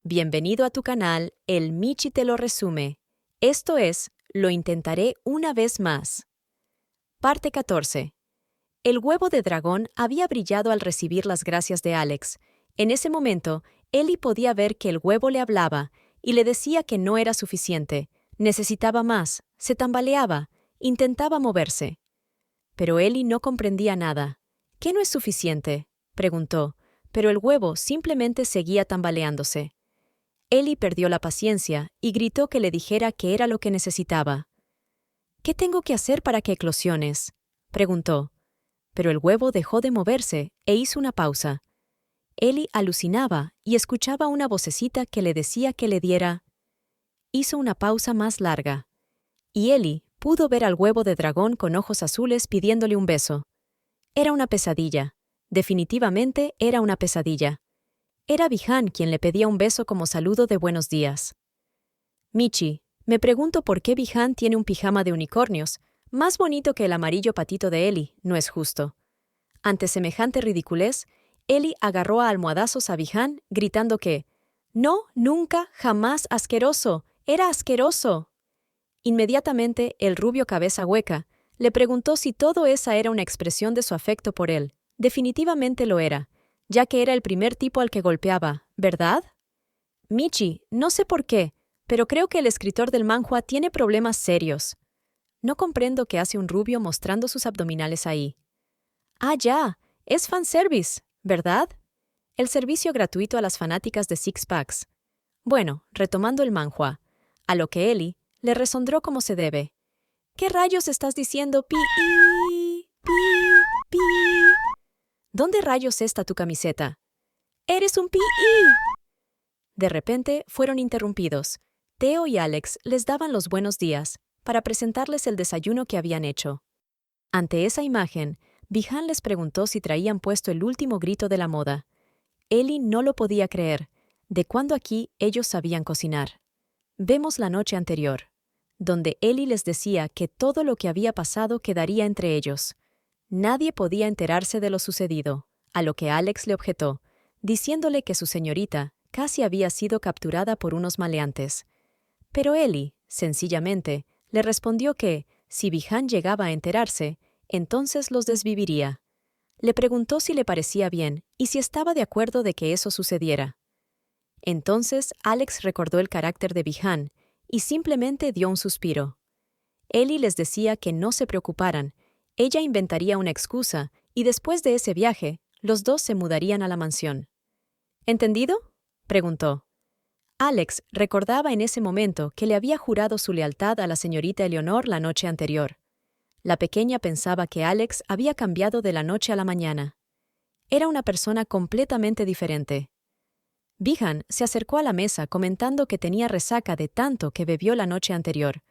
Bienvenido a tu canal, el Michi te lo resume. Esto es, lo intentaré una vez más. Parte 14. El huevo de dragón había brillado al recibir las gracias de Alex. En ese momento, Ellie podía ver que el huevo le hablaba y le decía que no era suficiente. Necesitaba más, se tambaleaba, intentaba moverse. Pero Ellie no comprendía nada. ¿Qué no es suficiente?, preguntó, pero el huevo simplemente seguía tambaleándose. Ellie perdió la paciencia y gritó que le dijera qué era lo que necesitaba. ¿Qué tengo que hacer para que eclosiones?, preguntó. Pero el huevo dejó de moverse e hizo una pausa. Ellie alucinaba y escuchaba una vocecita que le decía que le diera. Hizo una pausa más larga. Y Ellie pudo ver al huevo de dragón con ojos azules pidiéndole un beso. Era una pesadilla. Definitivamente era una pesadilla. Era Bi-Han quien le pedía un beso como saludo de buenos días. Michi, me pregunto por qué Bi-Han tiene un pijama de unicornios, más bonito que el amarillo patito de Ellie, no es justo. Ante semejante ridiculez, Ellie agarró a almohadazos a Bi-Han, gritando que «No, nunca, jamás, asqueroso, era asqueroso». Inmediatamente, el rubio cabeza hueca le preguntó si todo esa era una expresión de su afecto por él. Definitivamente lo era, ya que era el primer tipo al que golpeaba, ¿verdad? Michi, no sé por qué, pero creo que el escritor del manhwa tiene problemas serios. No comprendo qué hace un rubio mostrando sus abdominales ahí. Ah, ya, es fanservice, ¿verdad? El servicio gratuito a las fanáticas de Six Packs. Bueno, retomando el manhwa, a lo que Ellie le resondró como se debe. ¿Qué rayos estás diciendo, pi? ¿Dónde rayos está tu camiseta? ¡Eres un pi! De repente fueron interrumpidos. Theo y Alex les daban los buenos días para presentarles el desayuno que habían hecho. Ante esa imagen, Bi-Han les preguntó si traían puesto el último grito de la moda. Ellie no lo podía creer. ¿De cuándo aquí ellos sabían cocinar? Vemos la noche anterior, donde Ellie les decía que todo lo que había pasado quedaría entre ellos. Nadie podía enterarse de lo sucedido, a lo que Alex le objetó, diciéndole que su señorita casi había sido capturada por unos maleantes. Pero Ellie, sencillamente, le respondió que, si Bi-Han llegaba a enterarse, entonces los desviviría. Le preguntó si le parecía bien y si estaba de acuerdo de que eso sucediera. Entonces Alex recordó el carácter de Bi-Han y simplemente dio un suspiro. Ellie les decía que no se preocuparan, ella inventaría una excusa y después de ese viaje, los dos se mudarían a la mansión. ¿Entendido?, preguntó. Alex recordaba en ese momento que le había jurado su lealtad a la señorita Eleonor la noche anterior. La pequeña pensaba que Alex había cambiado de la noche a la mañana. Era una persona completamente diferente. Bi-Han se acercó a la mesa comentando que tenía resaca de tanto que bebió la noche anterior.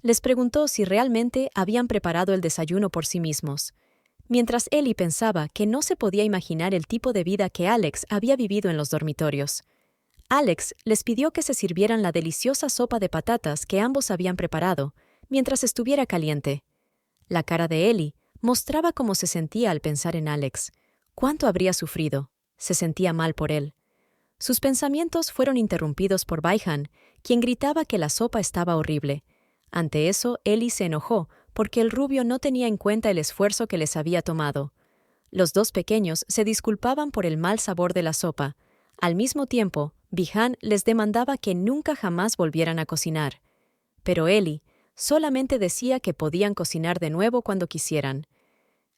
Les preguntó si realmente habían preparado el desayuno por sí mismos, mientras Ellie pensaba que no se podía imaginar el tipo de vida que Alex había vivido en los dormitorios. Alex les pidió que se sirvieran la deliciosa sopa de patatas que ambos habían preparado, mientras estuviera caliente. La cara de Ellie mostraba cómo se sentía al pensar en Alex. ¿Cuánto habría sufrido? Se sentía mal por él. Sus pensamientos fueron interrumpidos por Bi-Han, quien gritaba que la sopa estaba horrible. Ante eso, Ellie se enojó porque el rubio no tenía en cuenta el esfuerzo que les había tomado. Los dos pequeños se disculpaban por el mal sabor de la sopa. Al mismo tiempo, Bi-Han les demandaba que nunca jamás volvieran a cocinar. Pero Ellie solamente decía que podían cocinar de nuevo cuando quisieran.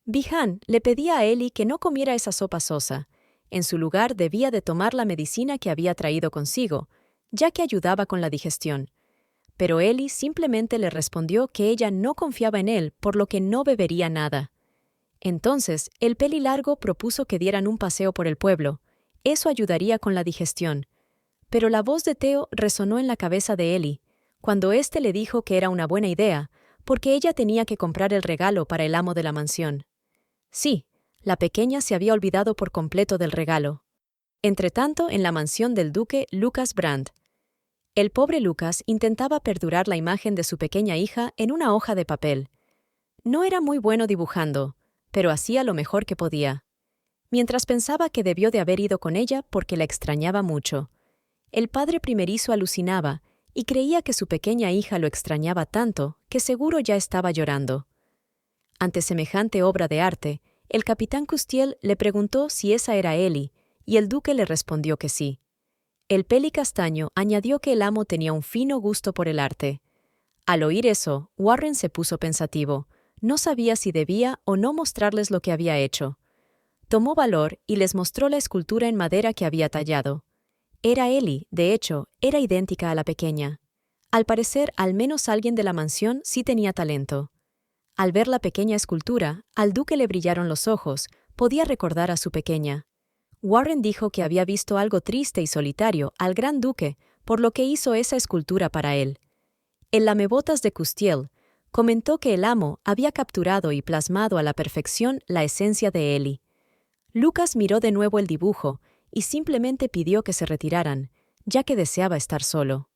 Bi-Han le pedía a Ellie que no comiera esa sopa sosa. En su lugar debía de tomar la medicina que había traído consigo, ya que ayudaba con la digestión. Pero Ellie simplemente le respondió que ella no confiaba en él, por lo que no bebería nada. Entonces, el pelilargo propuso que dieran un paseo por el pueblo. Eso ayudaría con la digestión. Pero la voz de Theo resonó en la cabeza de Ellie, cuando éste le dijo que era una buena idea, porque ella tenía que comprar el regalo para el amo de la mansión. Sí, la pequeña se había olvidado por completo del regalo. Entretanto, en la mansión del duque Lucas Brandt, el pobre Lucas intentaba perdurar la imagen de su pequeña hija en una hoja de papel. No era muy bueno dibujando, pero hacía lo mejor que podía. Mientras pensaba que debió de haber ido con ella porque la extrañaba mucho. El padre primerizo alucinaba y creía que su pequeña hija lo extrañaba tanto que seguro ya estaba llorando. Ante semejante obra de arte, el capitán Cousteau le preguntó si esa era Ellie, y el duque le respondió que sí. El pelicastaño añadió que el amo tenía un fino gusto por el arte. Al oír eso, Warren se puso pensativo. No sabía si debía o no mostrarles lo que había hecho. Tomó valor y les mostró la escultura en madera que había tallado. Era Ellie, de hecho, era idéntica a la pequeña. Al parecer, al menos alguien de la mansión sí tenía talento. Al ver la pequeña escultura, al duque le brillaron los ojos, podía recordar a su pequeña. Warren dijo que había visto algo triste y solitario al gran duque, por lo que hizo esa escultura para él. El lamebotas de Cousteau comentó que el amo había capturado y plasmado a la perfección la esencia de Ellie. Lucas miró de nuevo el dibujo y simplemente pidió que se retiraran, ya que deseaba estar solo.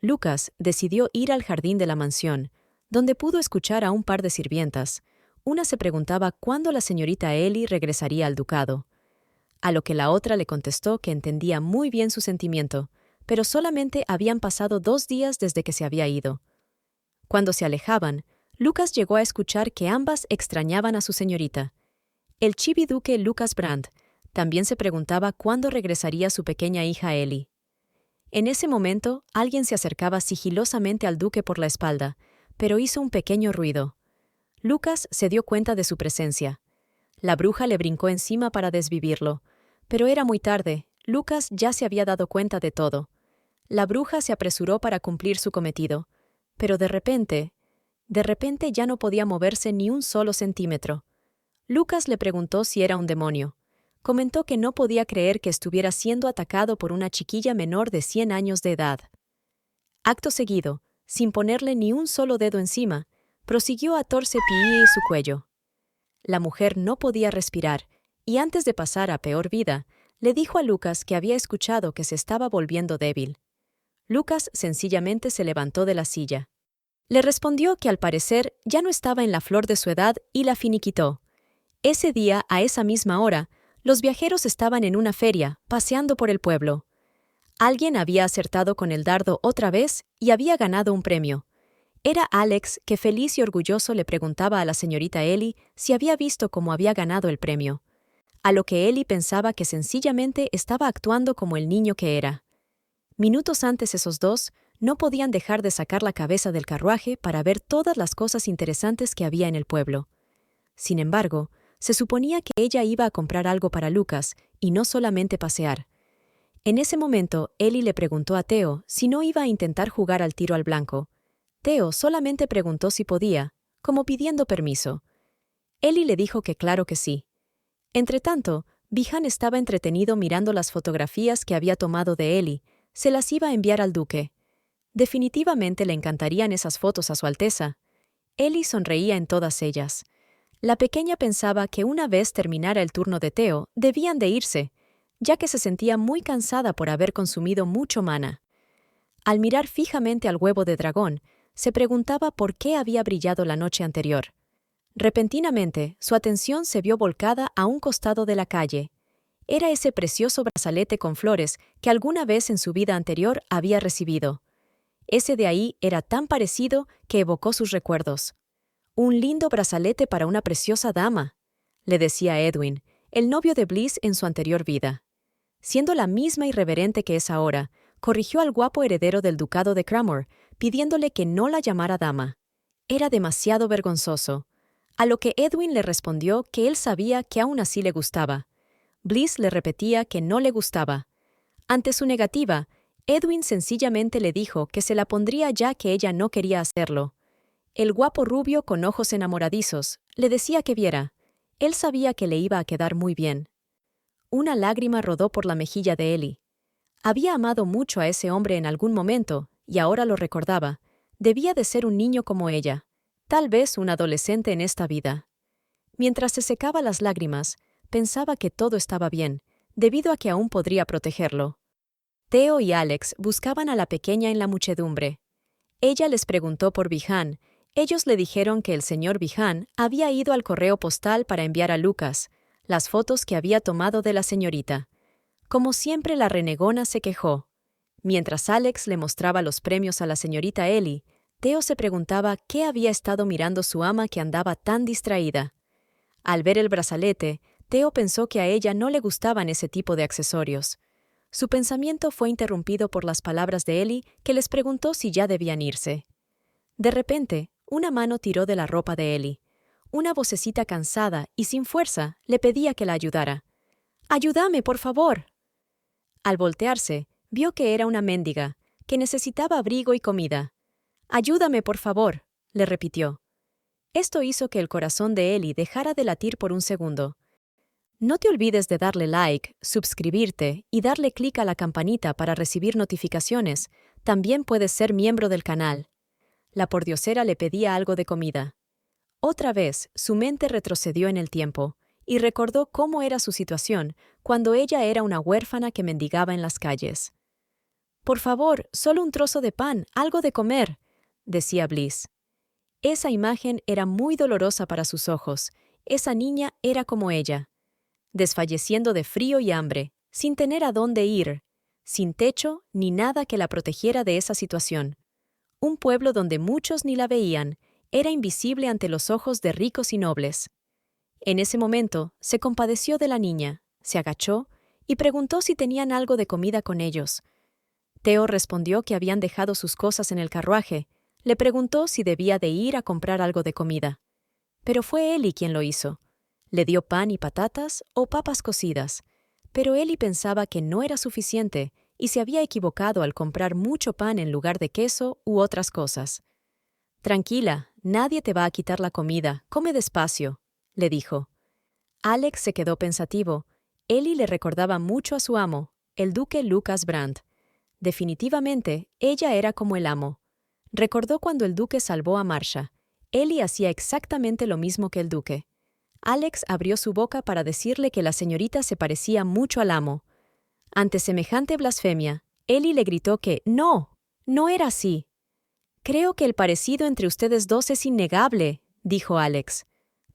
Lucas decidió ir al jardín de la mansión, donde pudo escuchar a un par de sirvientas. Una se preguntaba cuándo la señorita Ellie regresaría al ducado, a lo que la otra le contestó que entendía muy bien su sentimiento, pero solamente habían pasado 2 días desde que se había ido. Cuando se alejaban, Lucas llegó a escuchar que ambas extrañaban a su señorita. El chividuque Lucas Brandt también se preguntaba cuándo regresaría su pequeña hija Ellie. En ese momento, alguien se acercaba sigilosamente al duque por la espalda, pero hizo un pequeño ruido. Lucas se dio cuenta de su presencia. La bruja le brincó encima para desvivirlo, pero era muy tarde. Lucas ya se había dado cuenta de todo. La bruja se apresuró para cumplir su cometido, pero de repente ya no podía moverse ni un solo centímetro. Lucas le preguntó si era un demonio. Comentó que no podía creer que estuviera siendo atacado por una chiquilla menor de 100 años de edad. Acto seguido, sin ponerle ni un solo dedo encima, prosiguió a torcer su cuello. La mujer no podía respirar, y antes de pasar a peor vida, le dijo a Lucas que había escuchado que se estaba volviendo débil. Lucas sencillamente se levantó de la silla. Le respondió que al parecer ya no estaba en la flor de su edad y la finiquitó. Ese día, a esa misma hora, los viajeros estaban en una feria, paseando por el pueblo. Alguien había acertado con el dardo otra vez y había ganado un premio. Era Alex, que feliz y orgulloso le preguntaba a la señorita Ellie si había visto cómo había ganado el premio. A lo que Ellie pensaba que sencillamente estaba actuando como el niño que era. Minutos antes esos dos no podían dejar de sacar la cabeza del carruaje para ver todas las cosas interesantes que había en el pueblo. Sin embargo, se suponía que ella iba a comprar algo para Lucas y no solamente pasear. En ese momento, Ellie le preguntó a Theo si no iba a intentar jugar al tiro al blanco. Theo solamente preguntó si podía, como pidiendo permiso. Ellie le dijo que claro que sí. Entretanto, Bihan estaba entretenido mirando las fotografías que había tomado de Ellie. Se las iba a enviar al duque. Definitivamente le encantarían esas fotos a su Alteza. Ellie sonreía en todas ellas. La pequeña pensaba que una vez terminara el turno de Theo, debían de irse, ya que se sentía muy cansada por haber consumido mucho mana. Al mirar fijamente al huevo de dragón, se preguntaba por qué había brillado la noche anterior. Repentinamente, su atención se vio volcada a un costado de la calle. Era ese precioso brazalete con flores que alguna vez en su vida anterior había recibido. Ese de ahí era tan parecido que evocó sus recuerdos. «Un lindo brazalete para una preciosa dama», le decía Edwin, el novio de Bliss en su anterior vida. Siendo la misma irreverente que es ahora, corrigió al guapo heredero del ducado de Cranmore, pidiéndole que no la llamara dama. Era demasiado vergonzoso. A lo que Edwin le respondió que él sabía que aún así le gustaba. Bliss le repetía que no le gustaba. Ante su negativa, Edwin sencillamente le dijo que se la pondría ya que ella no quería hacerlo. El guapo rubio con ojos enamoradizos le decía que viera. Él sabía que le iba a quedar muy bien. Una lágrima rodó por la mejilla de Ellie. Había amado mucho a ese hombre en algún momento, y ahora lo recordaba. Debía de ser un niño como ella, tal vez un adolescente en esta vida. Mientras se secaba las lágrimas, pensaba que todo estaba bien, debido a que aún podría protegerlo. Theo y Alex buscaban a la pequeña en la muchedumbre. Ella les preguntó por Bihan. Ellos le dijeron que el señor Bihan había ido al correo postal para enviar a Lucas las fotos que había tomado de la señorita. Como siempre, la renegona se quejó. Mientras Alex le mostraba los premios a la señorita Ellie, Theo se preguntaba qué había estado mirando su ama que andaba tan distraída. Al ver el brazalete, Theo pensó que a ella no le gustaban ese tipo de accesorios. Su pensamiento fue interrumpido por las palabras de Ellie, que les preguntó si ya debían irse. De repente, una mano tiró de la ropa de Ellie. Una vocecita cansada y sin fuerza le pedía que la ayudara. «¡Ayúdame, por favor!». Al voltearse, vio que era una mendiga, que necesitaba abrigo y comida. «Ayúdame, por favor», le repitió. Esto hizo que el corazón de Ellie dejara de latir por un segundo. No te olvides de darle like, suscribirte y darle clic a la campanita para recibir notificaciones. También puedes ser miembro del canal. La pordiosera le pedía algo de comida. Otra vez, su mente retrocedió en el tiempo y recordó cómo era su situación cuando ella era una huérfana que mendigaba en las calles. «Por favor, solo un trozo de pan, algo de comer», decía Bliss. Esa imagen era muy dolorosa para sus ojos. Esa niña era como ella, desfalleciendo de frío y hambre, sin tener a dónde ir, sin techo ni nada que la protegiera de esa situación. Un pueblo donde muchos ni la veían, era invisible ante los ojos de ricos y nobles. En ese momento, se compadeció de la niña, se agachó y preguntó si tenían algo de comida con ellos. Theo respondió que habían dejado sus cosas en el carruaje. Le preguntó si debía de ir a comprar algo de comida. Pero fue Ellie quien lo hizo. Le dio pan y patatas o papas cocidas. Pero Ellie pensaba que no era suficiente y se había equivocado al comprar mucho pan en lugar de queso u otras cosas. «Tranquila, nadie te va a quitar la comida, come despacio», le dijo. Alex se quedó pensativo. Ellie le recordaba mucho a su amo, el duque Lucas Brandt. Definitivamente, ella era como el amo. Recordó cuando el duque salvó a Marcia. Ellie hacía exactamente lo mismo que el duque. Alex abrió su boca para decirle que la señorita se parecía mucho al amo. Ante semejante blasfemia, Ellie le gritó que no era así. «Creo que el parecido entre ustedes dos es innegable», dijo Alex.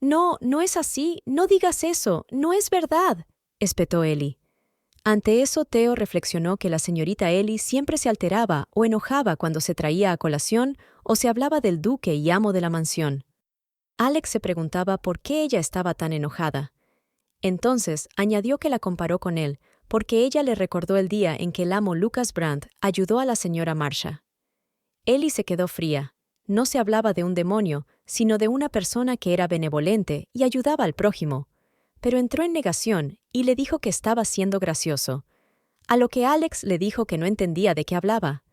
«No es así, no digas eso, no es verdad», espetó Ellie. Ante eso, Theo reflexionó que la señorita Ellie siempre se alteraba o enojaba cuando se traía a colación o se hablaba del duque y amo de la mansión. Alex se preguntaba por qué ella estaba tan enojada. Entonces, añadió que la comparó con él, porque ella le recordó el día en que el amo Lucas Brandt ayudó a la señora Marcia. Ellie se quedó fría. No se hablaba de un demonio, sino de una persona que era benevolente y ayudaba al prójimo. Pero entró en negación y le dijo que estaba siendo gracioso. A lo que Alex le dijo que no entendía de qué hablaba.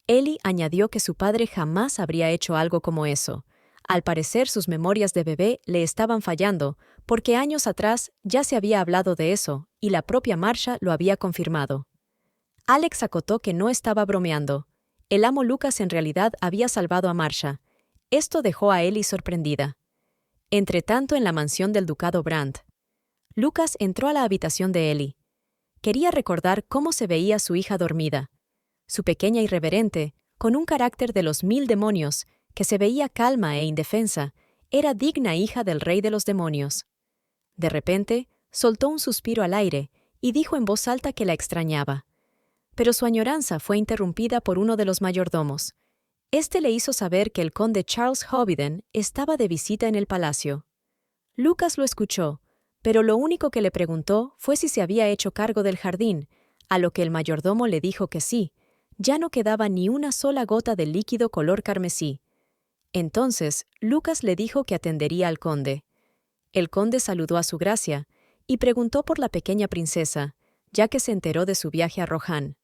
Ellie añadió que su padre jamás habría hecho algo como eso. Al parecer sus memorias de bebé le estaban fallando, porque años atrás ya se había hablado de eso, y la propia Marcia lo había confirmado. Alex acotó que no estaba bromeando. El amo Lucas en realidad había salvado a Marcia. Esto dejó a Ellie sorprendida. Entretanto, en la mansión del ducado Brandt, Lucas entró a la habitación de Ellie. Quería recordar cómo se veía su hija dormida. Su pequeña irreverente, con un carácter de los 1000 demonios, que se veía calma e indefensa, era digna hija del rey de los demonios. De repente, soltó un suspiro al aire y dijo en voz alta que la extrañaba. Pero su añoranza fue interrumpida por uno de los mayordomos. Este le hizo saber que el conde Charles Hoviden estaba de visita en el palacio. Lucas lo escuchó, pero lo único que le preguntó fue si se había hecho cargo del jardín, a lo que el mayordomo le dijo que sí. Ya no quedaba ni una sola gota de líquido color carmesí. Entonces, Lucas le dijo que atendería al conde. El conde saludó a su gracia y preguntó por la pequeña princesa, ya que se enteró de su viaje a Rohan.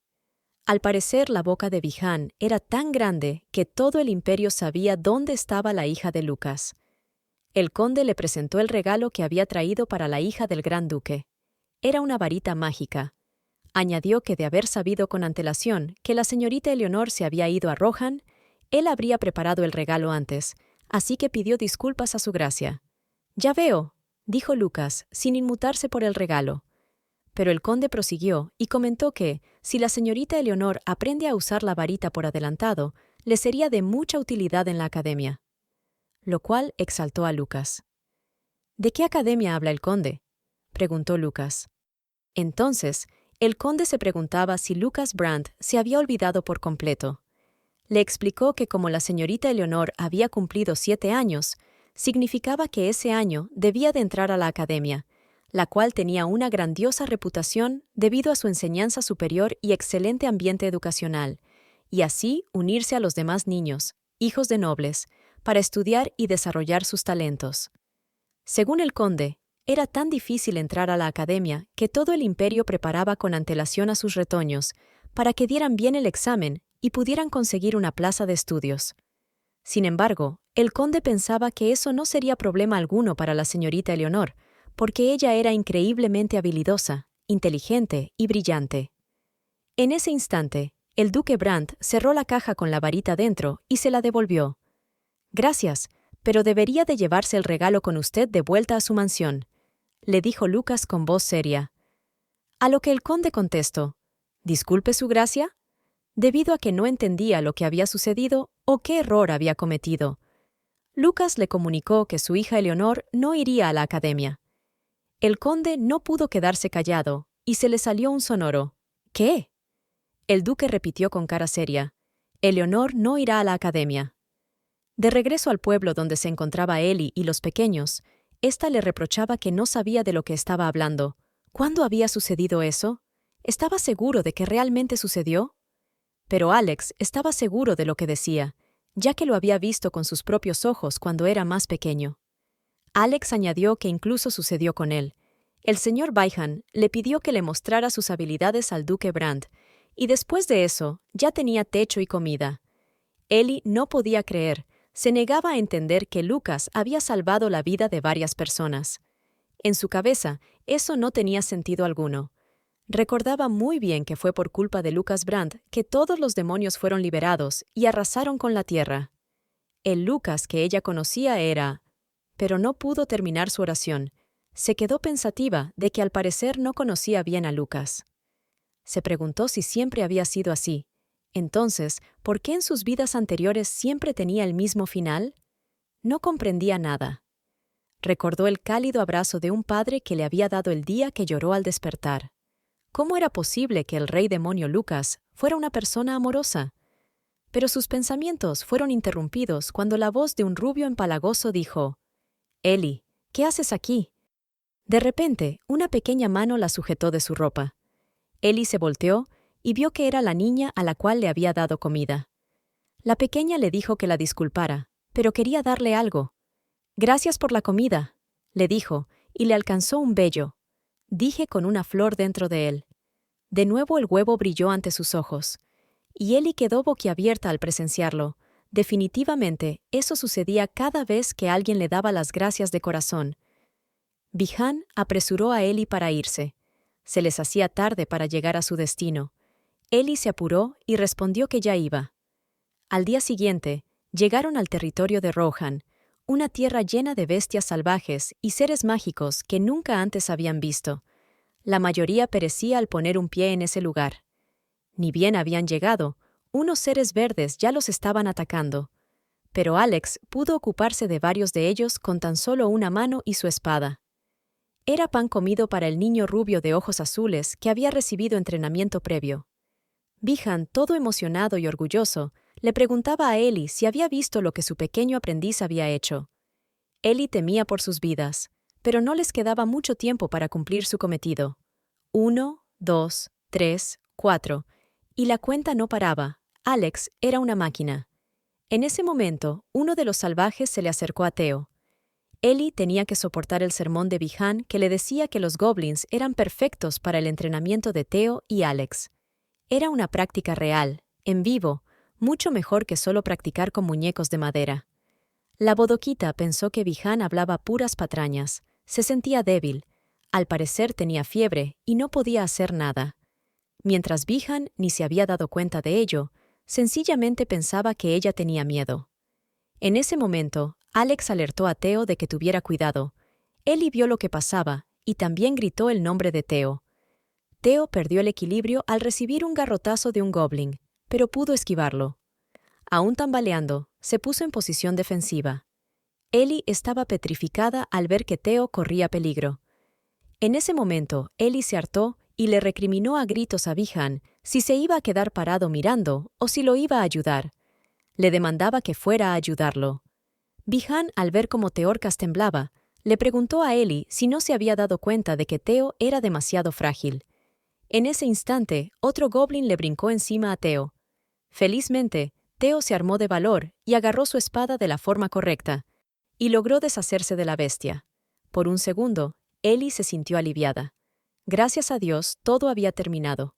Al parecer, la boca de Bihan era tan grande que todo el imperio sabía dónde estaba la hija de Lucas. El conde le presentó el regalo que había traído para la hija del gran duque. Era una varita mágica. Añadió que de haber sabido con antelación que la señorita Eleonor se había ido a Rohan, él habría preparado el regalo antes, así que pidió disculpas a su gracia. «Ya veo», dijo Lucas, sin inmutarse por el regalo. Pero el conde prosiguió y comentó que, si la señorita Eleonor aprende a usar la varita por adelantado, le sería de mucha utilidad en la academia. Lo cual exaltó a Lucas. «¿De qué academia habla el conde?», preguntó Lucas. Entonces, El conde se preguntaba si Lucas Brandt se había olvidado por completo. Le explicó que como la señorita Eleonor había cumplido 7 años, significaba que ese año debía de entrar a la academia, la cual tenía una grandiosa reputación debido a su enseñanza superior y excelente ambiente educacional, y así unirse a los demás niños, hijos de nobles, para estudiar y desarrollar sus talentos. Según el conde, era tan difícil entrar a la academia que todo el imperio preparaba con antelación a sus retoños para que dieran bien el examen y pudieran conseguir una plaza de estudios. Sin embargo, el conde pensaba que eso no sería problema alguno para la señorita Eleonor, porque ella era increíblemente habilidosa, inteligente y brillante. En ese instante, el duque Brandt cerró la caja con la varita dentro y se la devolvió. «Gracias, pero debería de llevarse el regalo con usted de vuelta a su mansión», le dijo Lucas con voz seria. A lo que el conde contestó: «¿Disculpe su gracia?», debido a que no entendía lo que había sucedido o qué error había cometido. Lucas le comunicó que su hija Eleonor no iría a la academia. El conde no pudo quedarse callado y se le salió un sonoro «¿Qué?». El duque repitió con cara seria: «Eleonor no irá a la academia». De regreso al pueblo donde se encontraba Ellie y los pequeños, ésta le reprochaba que no sabía de lo que estaba hablando. ¿Cuándo había sucedido eso? ¿Estaba seguro de que realmente sucedió? Pero Alex estaba seguro de lo que decía, ya que lo había visto con sus propios ojos cuando era más pequeño. Alex añadió que incluso sucedió con él. El señor Byhan le pidió que le mostrara sus habilidades al duque Brandt, y después de eso ya tenía techo y comida. Ellie no podía creer, se negaba a entender que Lucas había salvado la vida de varias personas. En su cabeza, eso no tenía sentido alguno. Recordaba muy bien que fue por culpa de Lucas Brandt que todos los demonios fueron liberados y arrasaron con la tierra. El Lucas que ella conocía era... Pero no pudo terminar su oración. Se quedó pensativa de que al parecer no conocía bien a Lucas. Se preguntó si siempre había sido así. Entonces, ¿por qué en sus vidas anteriores siempre tenía el mismo final? No comprendía nada. Recordó el cálido abrazo de un padre que le había dado el día que lloró al despertar. ¿Cómo era posible que el rey demonio Lucas fuera una persona amorosa? Pero sus pensamientos fueron interrumpidos cuando la voz de un rubio empalagoso dijo: «Ellie, ¿qué haces aquí?». De repente, una pequeña mano la sujetó de su ropa. Ellie se volteó y vio que era la niña a la cual le había dado comida. La pequeña le dijo que la disculpara, pero quería darle algo. «Gracias por la comida», le dijo, y le alcanzó un vello. Dije con una flor dentro de él. De nuevo el huevo brilló ante sus ojos, y Ellie quedó boquiabierta al presenciarlo. Definitivamente, eso sucedía cada vez que alguien le daba las gracias de corazón. Byhan apresuró a Ellie para irse. Se les hacía tarde para llegar a su destino. Ellie se apuró y respondió que ya iba. Al día siguiente, llegaron al territorio de Rohan, una tierra llena de bestias salvajes y seres mágicos que nunca antes habían visto. La mayoría perecía al poner un pie en ese lugar. Ni bien habían llegado, unos seres verdes ya los estaban atacando. Pero Alex pudo ocuparse de varios de ellos con tan solo una mano y su espada. Era pan comido para el niño rubio de ojos azules que había recibido entrenamiento previo. Byhan, todo emocionado y orgulloso, le preguntaba a Ellie si había visto lo que su pequeño aprendiz había hecho. Ellie temía por sus vidas, pero no les quedaba mucho tiempo para cumplir su cometido. 1, 2, 3, 4, y la cuenta no paraba. Alex era una máquina. En ese momento, uno de los salvajes se le acercó a Theo. Ellie tenía que soportar el sermón de Byhan que le decía que los goblins eran perfectos para el entrenamiento de Theo y Alex. Era una práctica real, en vivo, mucho mejor que solo practicar con muñecos de madera. La bodoquita pensó que Byhan hablaba puras patrañas, se sentía débil, al parecer tenía fiebre y no podía hacer nada. Mientras Byhan ni se había dado cuenta de ello, sencillamente pensaba que ella tenía miedo. En ese momento, Alex alertó a Theo de que tuviera cuidado. Ellie vio lo que pasaba y también gritó el nombre de Theo. Theo perdió el equilibrio al recibir un garrotazo de un goblin, pero pudo esquivarlo. Aún tambaleando, se puso en posición defensiva. Ellie estaba petrificada al ver que Theo corría peligro. En ese momento, Ellie se hartó y le recriminó a gritos a Bi-han si se iba a quedar parado mirando o si lo iba a ayudar. Le demandaba que fuera a ayudarlo. Bi-han, al ver cómo Teorcas temblaba, le preguntó a Ellie si no se había dado cuenta de que Teo era demasiado frágil. En ese instante, otro goblin le brincó encima a Teo. Felizmente, Teo se armó de valor y agarró su espada de la forma correcta, y logró deshacerse de la bestia. Por un segundo, Ellie se sintió aliviada. Gracias a Dios, todo había terminado.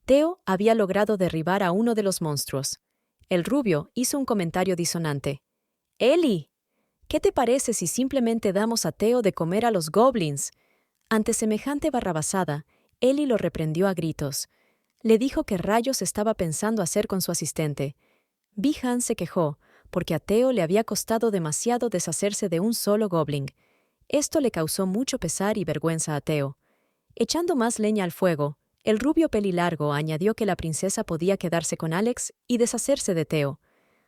Teo había logrado derribar a uno de los monstruos. El rubio hizo un comentario disonante. «Ellie, ¿qué te parece si simplemente damos a Teo de comer a los goblins?» Ante semejante barrabasada, Ellie lo reprendió a gritos. Le dijo qué rayos estaba pensando hacer con su asistente. Bi-han se quejó, porque a Teo le había costado demasiado deshacerse de un solo goblin. Esto le causó mucho pesar y vergüenza a Teo. Echando más leña al fuego, el rubio pelilargo añadió que la princesa podía quedarse con Alex y deshacerse de Teo,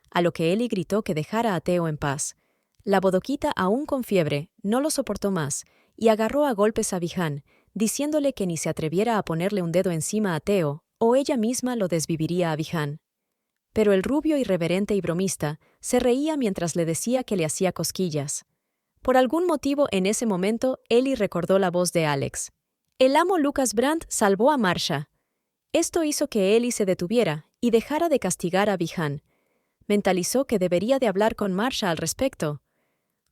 a lo que Ellie gritó que dejara a Teo en paz. La bodoquita, aún con fiebre, no lo soportó más y agarró a golpes a Bi-han, diciéndole que ni se atreviera a ponerle un dedo encima a Teo, o ella misma lo desviviría a Bi-han. Pero el rubio irreverente y bromista se reía mientras le decía que le hacía cosquillas. Por algún motivo en ese momento, Ellie recordó la voz de Alex. El amo Lucas Brandt salvó a Marsha. Esto hizo que Ellie se detuviera y dejara de castigar a Bi-han. Mentalizó que debería de hablar con Marsha al respecto.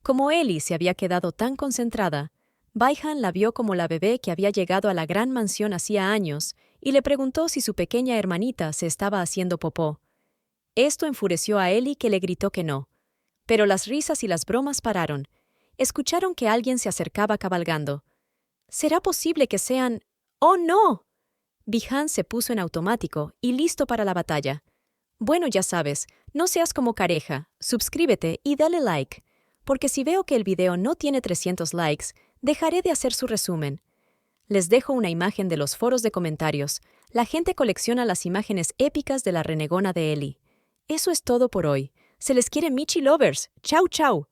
Como Ellie se había quedado tan concentrada, Bi-han la vio como la bebé que había llegado a la gran mansión hacía años y le preguntó si su pequeña hermanita se estaba haciendo popó. Esto enfureció a Ellie, que le gritó que no. Pero las risas y las bromas pararon. Escucharon que alguien se acercaba cabalgando. ¿Será posible que sean...? ¡Oh, no! Bi-han se puso en automático y listo para la batalla. Bueno, ya sabes, no seas como Careja, suscríbete y dale like, porque si veo que el video no tiene 300 likes, dejaré de hacer su resumen. Les dejo una imagen de los foros de comentarios. La gente colecciona las imágenes épicas de la renegona de Ellie. Eso es todo por hoy. Se les quiere Michi Lovers. Chau, chau.